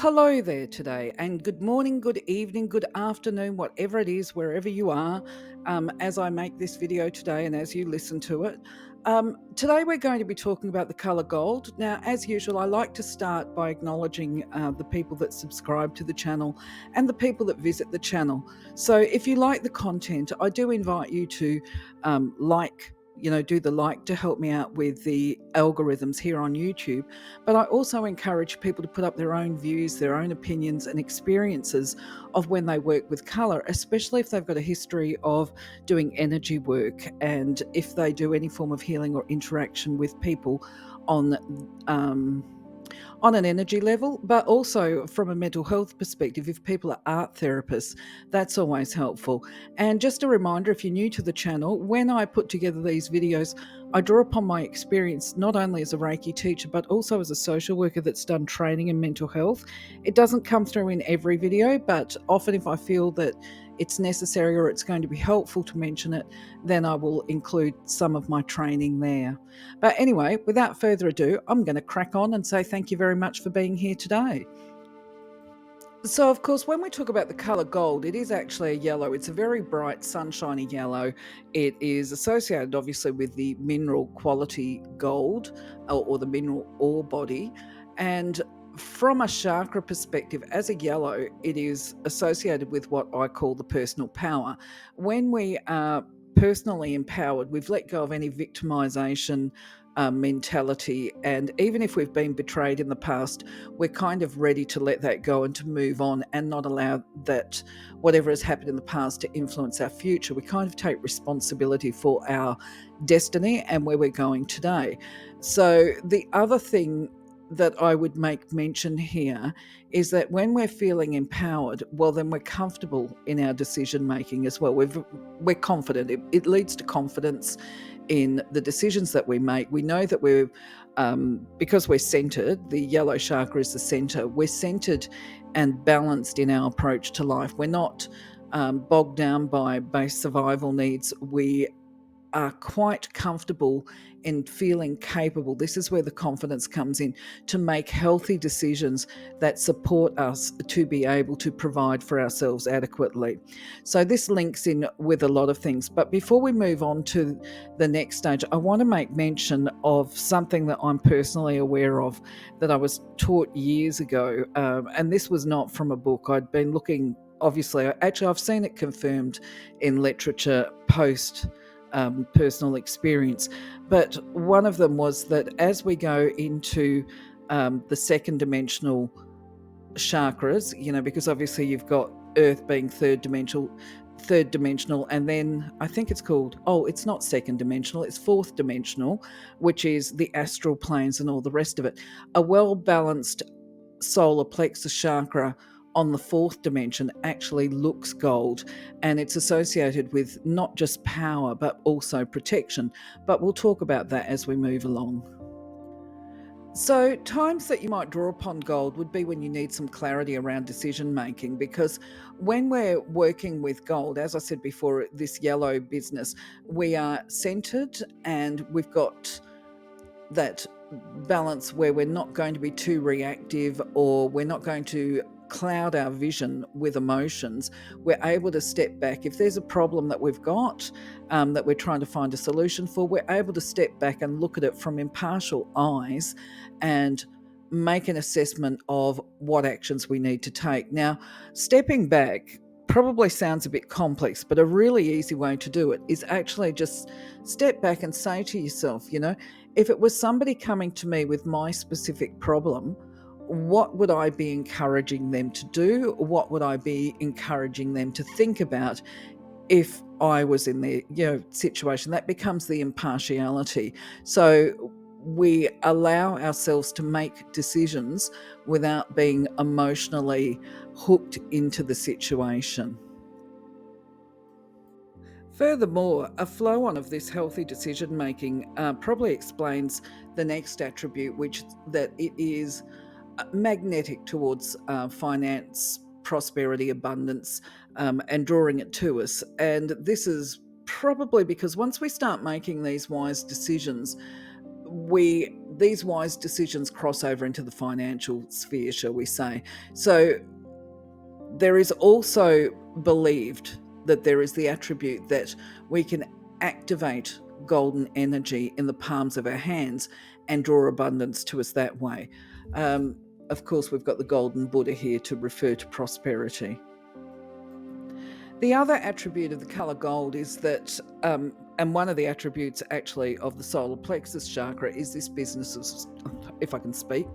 Hello there today, and good morning, good evening, good afternoon, whatever it is, wherever you are, as I make this video today and as you listen to it. Today, we're going to be talking about the colour gold. Now, as usual, I like to start by acknowledging the people that subscribe to the channel and the people that visit the channel. So, if you like the content, I do invite you to do the like to help me out with the algorithms here on YouTube. But I also encourage people to put up their own views, their own opinions and experiences of when they work with colour, especially if they've got a history of doing energy work and if they do any form of healing or interaction with people on um, on an energy level, but also from a mental health perspective. If people are art therapists, that's always helpful. And just a reminder, if you're new to the channel, when I put together these videos, I draw upon my experience not only as a Reiki teacher, but also as a social worker that's done training in mental health. It doesn't come through in every video, but often if I feel that it's necessary or it's going to be helpful to mention it, then I will include some of my training there. But anyway, without further ado, I'm going to crack on and say thank you very much for being here today. So, of course, when we talk about the colour gold, it is actually a yellow. It's a very bright, sunshiny yellow. It is associated, obviously, with the mineral quality gold or the mineral ore body. And from a chakra perspective, as a yellow, it is associated with what I call the personal power. When we are personally empowered, we've let go of any victimization mentality. And even if we've been betrayed in the past, we're kind of ready to let that go and to move on and not allow that whatever has happened in the past to influence our future. We kind of take responsibility for our destiny and where we're going today. So the other thing that I would make mention here is that when we're feeling empowered, well, then we're comfortable in our decision making as well. We're confident. It leads to confidence in the decisions that we make. We know that because we're centered, the yellow chakra is the center, we're centered and balanced in our approach to life. We're not bogged down by base survival needs. We are quite comfortable in feeling capable. This is where the confidence comes in, to make healthy decisions that support us to be able to provide for ourselves adequately. So this links in with a lot of things. But before we move on to the next stage, I want to make mention of something that I'm personally aware of that I was taught years ago. And this was not from a book. I'd been looking, obviously, actually, I've seen it confirmed in literature post personal experience. But one of them was that as we go into the second dimensional chakras, because obviously you've got Earth being third dimensional, and then I think it's it's not second dimensional, it's fourth dimensional, which is the astral planes and all the rest of it. A well-balanced solar plexus chakra on the fourth dimension actually looks gold, and it's associated with not just power but also protection. But we'll talk about that as we move along. So, times that you might draw upon gold would be when you need some clarity around decision making, because when we're working with gold, as I said before, this yellow business, we are centered and we've got that balance where we're not going to be too reactive, or we're not going to cloud our vision with emotions. We're able to step back. If there's a problem that we've got that we're trying to find a solution for, we're able to step back and look at it from impartial eyes and make an assessment of what actions we need to take. Now, stepping back probably sounds a bit complex, but a really easy way to do it is actually just step back and say to yourself, if it was somebody coming to me with my specific problem, what would I be encouraging them to do? What would I be encouraging them to think about if I was in their situation? That becomes the impartiality. So we allow ourselves to make decisions without being emotionally hooked into the situation. Furthermore, a flow on of this healthy decision making probably explains the next attribute, which that it is magnetic towards finance, prosperity, abundance, and drawing it to us. And this is probably because once we start making these wise decisions, these wise decisions cross over into the financial sphere, shall we say. So there is also believed that there is the attribute that we can activate golden energy in the palms of our hands and draw abundance to us that way. Of course, we've got the golden Buddha here to refer to prosperity. The other attribute of the color gold is that, and one of the attributes actually of the solar plexus chakra is this business of, if I can speak,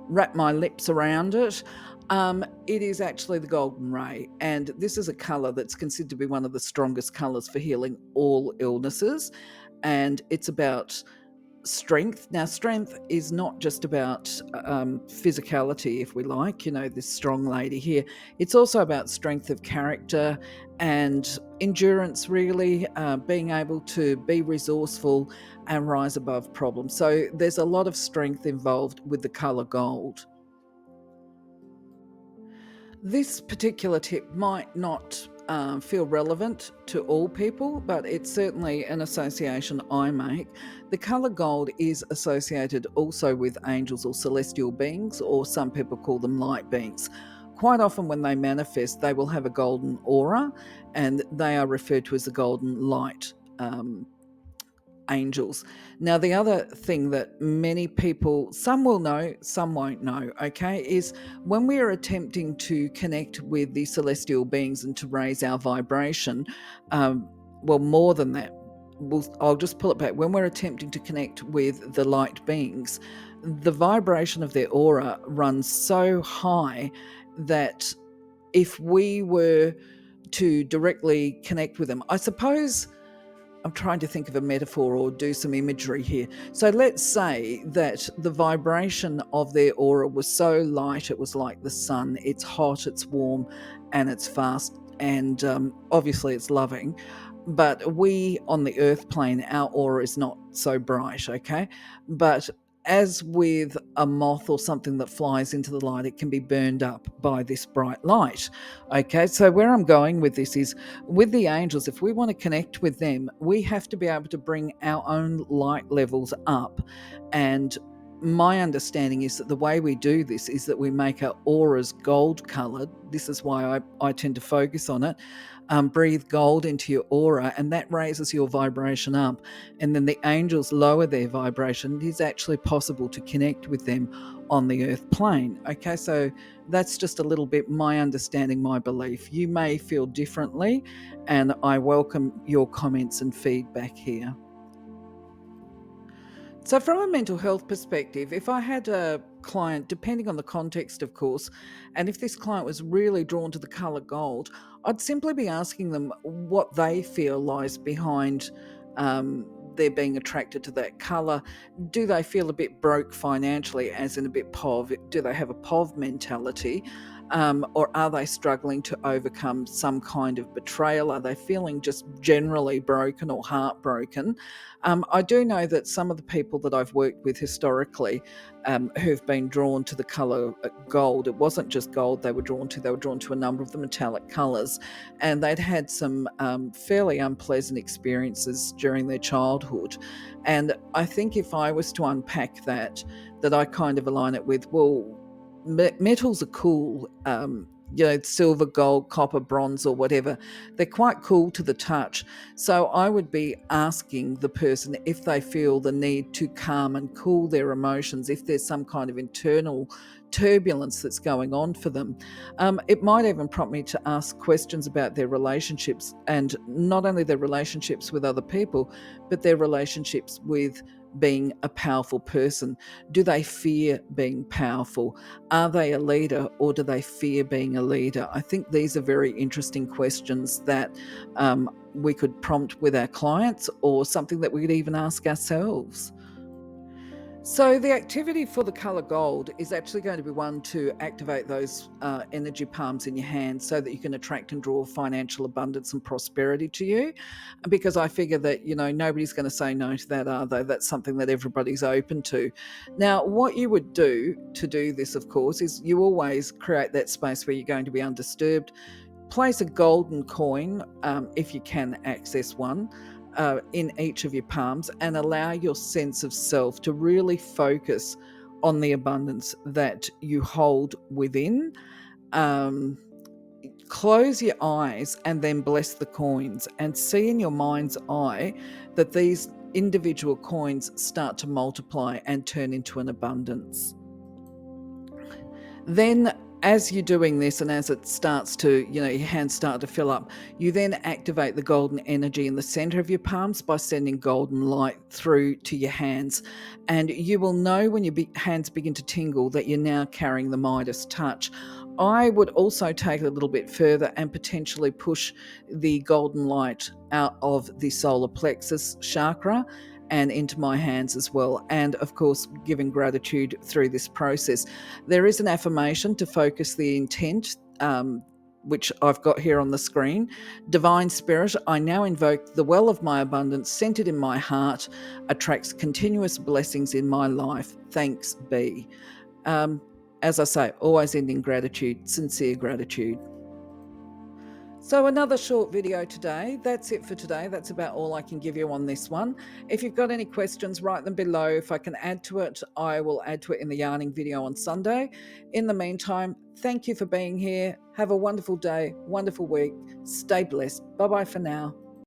wrap my lips around it. It is actually the golden ray, and this is a color that's considered to be one of the strongest colors for healing all illnesses, and it's about strength. Now, strength is not just about physicality, if we like, this strong lady here. It's also about strength of character and endurance, really, being able to be resourceful and rise above problems. So there's a lot of strength involved with the color gold. This particular tip might not feel relevant to all people, but it's certainly an association I make. The colour gold is associated also with angels or celestial beings, or some people call them light beings. Quite often when they manifest, they will have a golden aura, and they are referred to as the golden light angels. Now, the other thing that many people, some will know, some won't know, okay, is when we are attempting to connect with the celestial beings and to raise our vibration, well, more than that, I'll just pull it back. When we're attempting to connect with the light beings, the vibration of their aura runs so high that if we were to directly connect with them, I suppose, I'm trying to think of a metaphor or do some imagery here. So let's say that the vibration of their aura was so light, it was like the sun. It's hot, it's warm, and it's fast, and obviously it's loving. But we on the earth plane, our aura is not so bright, okay? But as with a moth or something that flies into the light, it can be burned up by this bright light. Okay, so where I'm going with this is with the angels, if we want to connect with them, we have to be able to bring our own light levels up. And my understanding is that the way we do this is that we make our auras gold coloured. This is why I tend to focus on it. Breathe gold into your aura, and that raises your vibration up. And then the angels lower their vibration. It is actually possible to connect with them on the earth plane. Okay, so that's just a little bit my understanding, my belief. You may feel differently, and I welcome your comments and feedback here. So from a mental health perspective, if I had a client, depending on the context, of course, and if this client was really drawn to the colour gold, I'd simply be asking them what they feel lies behind their being attracted to that colour. Do they feel a bit broke financially, as in a bit POV? Do they have a POV mentality? Or are they struggling to overcome some kind of betrayal? Are they feeling just generally broken or heartbroken? I do know that some of the people that I've worked with historically who've been drawn to the colour gold, it wasn't just gold they were drawn to a number of the metallic colours, and they'd had some fairly unpleasant experiences during their childhood. And I think if I was to unpack that I kind of align it with, well, metals are cool, silver, gold, copper, bronze, or whatever. They're quite cool to the touch. So I would be asking the person if they feel the need to calm and cool their emotions, if there's some kind of internal turbulence that's going on for them. It might even prompt me to ask questions about their relationships, and not only their relationships with other people, but their relationships with being a powerful person. Do they fear being powerful? Are they a leader, or do they fear being a leader? I think these are very interesting questions that we could prompt with our clients, or something that we could even ask ourselves. So the activity for the colour gold is actually going to be one to activate those energy palms in your hand so that you can attract and draw financial abundance and prosperity to you. Because I figure that, nobody's going to say no to that, are they? That's something that everybody's open to. Now, what you would do to do this, of course, is you always create that space where you're going to be undisturbed. Place a golden coin, if you can access one, in each of your palms, and allow your sense of self to really focus on the abundance that you hold within. Um, Close your eyes and then bless the coins, and see in your mind's eye that these individual coins start to multiply and turn into an abundance. Then, as you're doing this and as it starts to, your hands start to fill up, you then activate the golden energy in the center of your palms by sending golden light through to your hands. And you will know when your hands begin to tingle that you're now carrying the Midas touch. I would also take it a little bit further and potentially push the golden light out of the solar plexus chakra and into my hands as well. And of course, giving gratitude through this process. There is an affirmation to focus the intent, which I've got here on the screen. Divine Spirit, I now invoke the well of my abundance centered in my heart, attracts continuous blessings in my life. Thanks be. As I say, always ending gratitude, sincere gratitude. So another short video today. That's it for today. That's about all I can give you on this one. If you've got any questions, write them below. If I can add to it, I will add to it in the yarning video on Sunday. In the meantime, thank you for being here. Have a wonderful day, wonderful week. Stay blessed. Bye-bye for now.